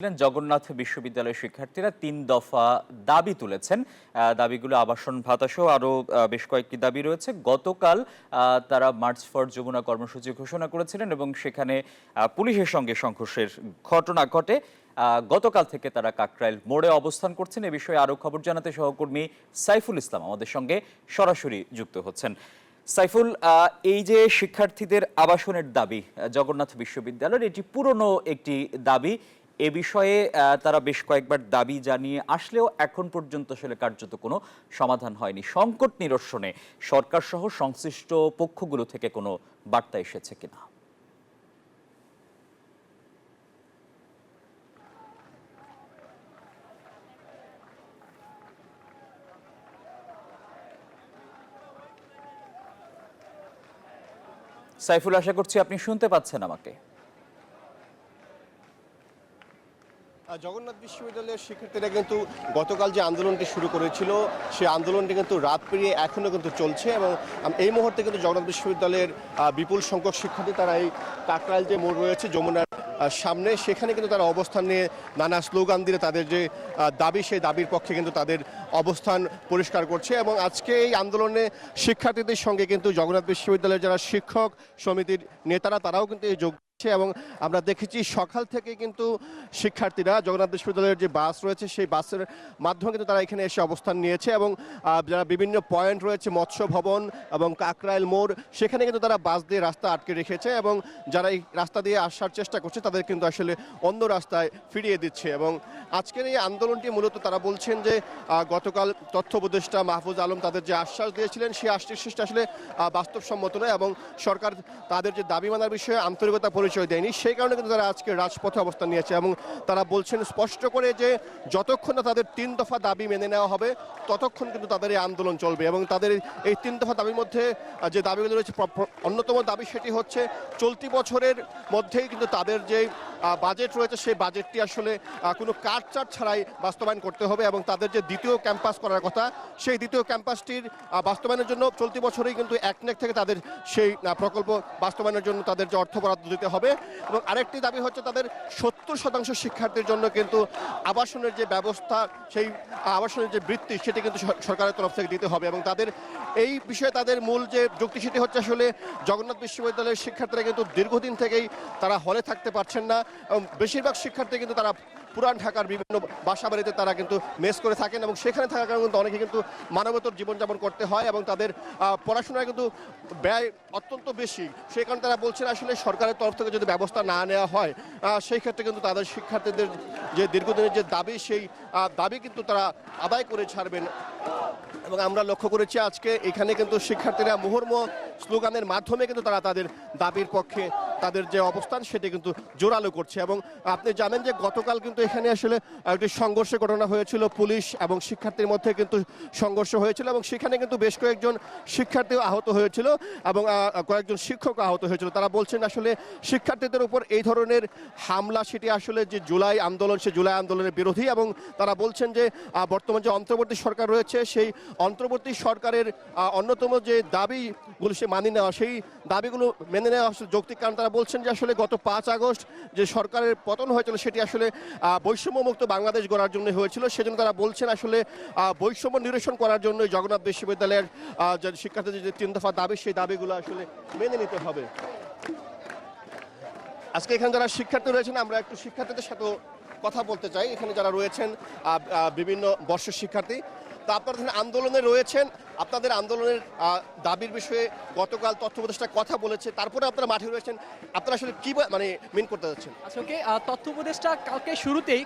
জগন্নাথ বিশ্ববিদ্যালয়ের শিক্ষার্থীরা ৩ দফা দাবি তুলেছেন। দাবিগুলো আবাসন ভাতাসহ আরো বেশ কয়েকটি দাবি রয়েছে। গতকাল তারা মার্চ ফর যমুনা কর্মসূচি ঘোষণা করেছিলেন এবং সেখানে পুলিশের সঙ্গে সংঘর্ষের ঘটনা ঘটে। গতকাল থেকে তারা কাকরাইল মোড়ে অবস্থান করছেন। এ বিষয়ে আরো খবর জানাতে সহকর্মী সাইফুল ইসলাম আমাদের সঙ্গে সরাসরি যুক্ত হচ্ছেন। সাইফুল, এই যে শিক্ষার্থীদের আবাসনের দাবি জগন্নাথ বিশ্ববিদ্যালয়ের, এটি পুরনো একটি দাবি। এ বিষয়ে তারা বেশ কয়েকবার দাবি জানিয়ে আসলেও এখন পর্যন্ত আসলে কার্যত কোনো সমাধান হয়নি। সংকট নিরসনে সরকার সহ সংশ্লিষ্ট পক্ষগুলো থেকে কোনো বার্তা এসেছে কিনা? সাইফুল, আশা করছি আপনি শুনতে পাচ্ছেন আমাকে। জগন্নাথ বিশ্ববিদ্যালয়ের শিক্ষার্থীরা কিন্তু গতকাল যে আন্দোলনটি শুরু করেছিল সেই আন্দোলনটি কিন্তু রাত পেরিয়ে এখনও কিন্তু চলছে এবং এই মুহূর্তে কিন্তু জগন্নাথ বিশ্ববিদ্যালয়ের বিপুল সংখ্যক শিক্ষার্থী তারা এই কাকরাইল যে মোড় রয়েছে যমুনার সামনে, সেখানে কিন্তু তারা অবস্থান নিয়ে নানা স্লোগান দিয়ে তাদের যে দাবি সেই দাবির পক্ষে কিন্তু তাদের অবস্থান পরিষ্কার করছে। এবং আজকে এই আন্দোলনে শিক্ষার্থীদের সঙ্গে কিন্তু জগন্নাথ বিশ্ববিদ্যালয়ের যারা শিক্ষক সমিতির নেতারা তারাও কিন্তু এই যোগ এবং আমরা দেখেছি সকাল থেকে কিন্তু শিক্ষার্থীরা জগন্নাথ বিশ্ববিদ্যালয়ের যে বাস রয়েছে সেই বাসের মাধ্যমে কিন্তু তারা এখানে এসে অবস্থান নিয়েছে এবং যারা বিভিন্ন পয়েন্ট রয়েছে মৎস্য ভবন এবং কাকরাইল মোড়, সেখানে কিন্তু তারা বাস দিয়ে রাস্তা আটকে রেখেছে এবং যারা এই রাস্তা দিয়ে আসার চেষ্টা করছে তাদের কিন্তু আসলে অন্য রাস্তায় ফিরিয়ে দিচ্ছে। এবং আজকের এই আন্দোলনটি মূলত তারা বলছেন যে গতকাল তথ্য উপদেষ্টা মাহফুজ আলম তাদের যে আশ্বাস দিয়েছিলেন সেই আশ্বাসটি আসলে বাস্তবসম্মত নয় এবং সরকার তাদের যে দাবি মানার বিষয়ে আন্তরিকতা পরিচয় দেয়নি, সেই কারণে কিন্তু তারা আজকে রাজপথে অবস্থান নিয়েছে এবং তারা বলছেন স্পষ্ট করে যে যতক্ষণ না তাদের ৩ দফা দাবি মেনে নেওয়া হবে ততক্ষণ কিন্তু তাদের এই আন্দোলন চলবে। এবং তাদের এই ৩ দফা দাবির মধ্যে যে দাবিগুলো রয়েছে, অন্যতম দাবি সেটি হচ্ছে চলতি বছরের মধ্যেই কিন্তু তাদের যে বাজেট রয়েছে সেই বাজেটটি আসলে কোনো কাটছাট ছাড়াই বাস্তবায়ন করতে হবে এবং তাদের যে দ্বিতীয় ক্যাম্পাস করার কথা সেই দ্বিতীয় ক্যাম্পাসটির বাস্তবায়নের জন্য চলতি বছরেই কিন্তু একনেক থেকে তাদের সেই প্রকল্প বাস্তবায়নের জন্য তাদের যে অর্থ বরাদ্দ দিতে হবে। এবং আরেকটি দাবি হচ্ছে তাদের 70% শিক্ষার্থীর জন্য কিন্তু আবাসনের যে ব্যবস্থা সেই আবাসনের যে বৃত্তি সেটি কিন্তু সরকারের তরফ থেকে দিতে হবে। এবং তাদের এই বিষয়ে তাদের মূল যে যুক্তি সেটি হচ্ছে আসলে জগন্নাথ বিশ্ববিদ্যালয়ের শিক্ষার্থীরা কিন্তু দীর্ঘদিন থেকেই তারা হলে থাকতে পারছেন না এবং বেশিরভাগ শিক্ষার্থী কিন্তু তারা পুরান ঢাকার বিভিন্ন বাসা বাড়িতে তারা কিন্তু মেস করে থাকেন এবং সেখানে থাকার কারণে কিন্তু অনেকে কিন্তু মানবতর জীবনযাপন করতে হয় এবং তাদের পড়াশোনায় কিন্তু ব্যয় অত্যন্ত বেশি। সেই কারণে তারা বলছেন আসলে সরকারের তরফ থেকে যদি ব্যবস্থা না নেওয়া হয় সেই ক্ষেত্রে কিন্তু তাদের শিক্ষার্থীদের যে দীর্ঘদিনের যে দাবি সেই দাবি কিন্তু তারা আদায় করে ছাড়বেন। এবং আমরা লক্ষ্য করেছি আজকে এখানে কিন্তু শিক্ষার্থীরা মুহুর্মুহ স্লোগানের মাধ্যমে কিন্তু তারা তাদের দাবির পক্ষে তাদের যে অবস্থান সেটি কিন্তু জোরালো করছে। এবং আপনি জানেন যে গতকাল কিন্তু এখানে আসলে একটি সংঘর্ষের ঘটনা হয়েছিল, পুলিশ এবং শিক্ষার্থীর মধ্যে কিন্তু সংঘর্ষ হয়েছিল এবং সেখানে কিন্তু বেশ কয়েকজন শিক্ষার্থীও আহত হয়েছিল এবং কয়েকজন শিক্ষক আহত হয়েছিল। তারা বলছেন আসলে শিক্ষার্থীদের উপর এই ধরনের হামলা সেটি আসলে যে জুলাই আন্দোলন সে জুলাই আন্দোলনের বিরোধী এবং তারা বলছেন যে বর্তমান যে অন্তর্বর্তী সরকার রয়েছে সেই অন্তর্বর্তী সরকারের অন্যতম যে দাবিগুলো সে মানিয়ে নেওয়া সেই দাবিগুলো মেনে নেওয়া যৌক্তিক। কারণ তারা বলছেন যে আসলে গত ৫ আগস্ট যে সরকারের পতন হয়েছিল সেটি আসলে বৈষম্যমুক্ত বাংলাদেশ গড়ার জন্য হয়েছিল। সেজন্য তারা বলছেন আসলে বৈষম্য নিরসন করার জন্য জগন্নাথ বিশ্ববিদ্যালয়ের যে শিক্ষার্থীদের যে ৩ দফা দাবি সেই দাবিগুলো আসলে মেনে নিতে হবে। আজকে এখানে যারা শিক্ষার্থী রয়েছেন আমরা একটু শিক্ষার্থীদের সাথেও কথা বলতে চাই। এখানে যারা রয়েছেন বিভিন্ন বর্ষের শিক্ষার্থী, তা আপনারা আন্দোলনে রয়েছেন, আপনাদের আন্দোলনের দাবির বিষয়ে গতকাল তথ্য উপদেষ্টা কথা বলেছে, তারপরে আপনারা মাঠে রয়েছেন, আপনারা আসলে কি মানে মিন করতে যাচ্ছেন? আজকে তথ্য উপদেষ্টা কালকে শুরুতেই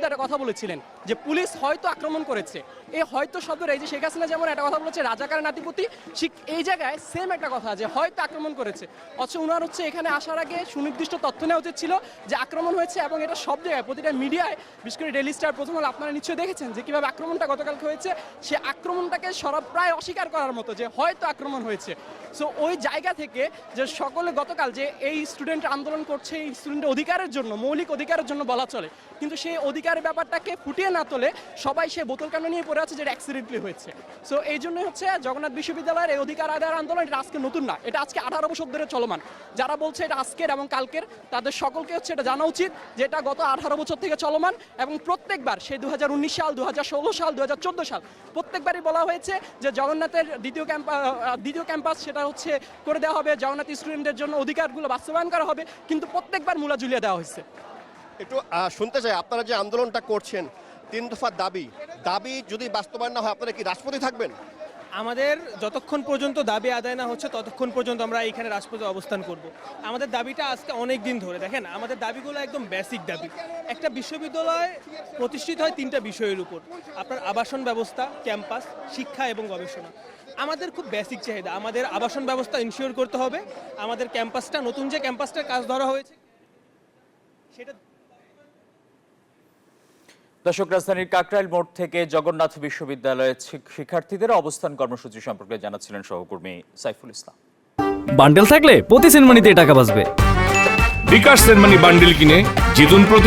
একটা কথা বলেছিলেন যে পুলিশ হয়তো আক্রমণ করেছে। এই হয়তো শব্দের এই যে শেখ হাসিনা যেমন একটা কথা বলেছে রাজাকারের নাতিপতি, ঠিক এই জায়গায় সেম একটা কথা যে হয়তো আক্রমণ করেছে। অথচ উনার হচ্ছে এখানে আসার আগে সুনির্দিষ্ট তথ্য নেওয়া উচিত ছিল যে আক্রমণ হয়েছে এবং এটা সব জায়গায় প্রতিটা মিডিয়ায়, বিশেষ করে ডেইলি স্টার, প্রথম আলো আপনারা নিশ্চয়ই দেখেছেন যে কীভাবে আক্রমণটা গতকালকে হয়েছে। সে আক্রমণটাকে প্রায় অস্বীকার করার মতো যে হয়তো আক্রমণ হয়েছে। সো ওই জায়গা থেকে যে সকলে গতকাল যে এই স্টুডেন্ট আন্দোলন করছে এই স্টুডেন্টের অধিকারের জন্য, মৌলিক অধিকারের জন্য বলা চলে, কিন্তু সেই অধিকারের ব্যাপারটাকে ফুটিয়ে না তোলে সবাই সে বোতল কান্না নিয়ে পড়ে আছে যেটা অ্যাক্সিডেন্টলি হয়েছে। সো এই জন্যই হচ্ছে জগন্নাথ বিশ্ববিদ্যালয়ের এই অধিকার আদায়ের আন্দোলন এটা আজকে নতুন না, এটা আজকে 18 বছর ধরে চলমান। যারা বলছে এটা আজকের এবং কালকের, তাদের সকলকে হচ্ছে এটা জানা উচিত যে এটা গত 18 বছর থেকে চলমান এবং প্রত্যেকবার সেই 2019 সাল, 2016 সাল, 2014 সাল প্রত্যেকবারই বলা হয়েছে যে জগন্নাথের দ্বিতীয় ক্যাম্পাস সেটা হচ্ছে করে দেওয়া হবে, জগন্নাথ স্টুডেন্টদের জন্য অধিকারগুলো বাস্তবায়ন করা হবে, কিন্তু প্রত্যেকবার মূলা ঝুলিয়ে দেওয়া হয়েছে। একটু শুনতে চাই, আপনারা যে আন্দোলনটা করছেন 3 দফার দাবি যদি বাস্তবায়ন না হয় আপনারা কি রাজপথে থাকবেন? আমাদের যতক্ষণ পর্যন্ত দাবি আদায় না হচ্ছে ততক্ষণ পর্যন্ত আমরা এখানে রাজপথে অবস্থান করব। আমাদের দাবিটা আজকে অনেক দিন ধরে, দেখেন আমাদের দাবিগুলো একদম বেসিক দাবি। একটা বিশ্ববিদ্যালয় প্রতিষ্ঠিত হয় 3টা বিষয়ের উপর, আপনার আবাসন ব্যবস্থা, ক্যাম্পাস, শিক্ষা এবং গবেষণা। আমাদের খুব বেসিক চাহিদা, আমাদের আবাসন ব্যবস্থা ইনশিওর করতে হবে, আমাদের ক্যাম্পাসটা, নতুন যে ক্যাম্পাসটার কাজ ধরা হয়েছে সেটা। দর্শক, রাজধানীর কাকরাইল মোড় থেকে জগন্নাথ বিশ্ববিদ্যালয়ের শিক্ষার্থীদের অবস্থান কর্মসূচি সম্পর্কে জানাচ্ছিলেন সহকর্মী সাইফুল ইসলাম। বান্ডেল থাকলে প্রতি সেনমানিতে টাকা বাঁচবে। বিকাশ সেনমানি বান্ডেল কিনে জিতুন প্রতি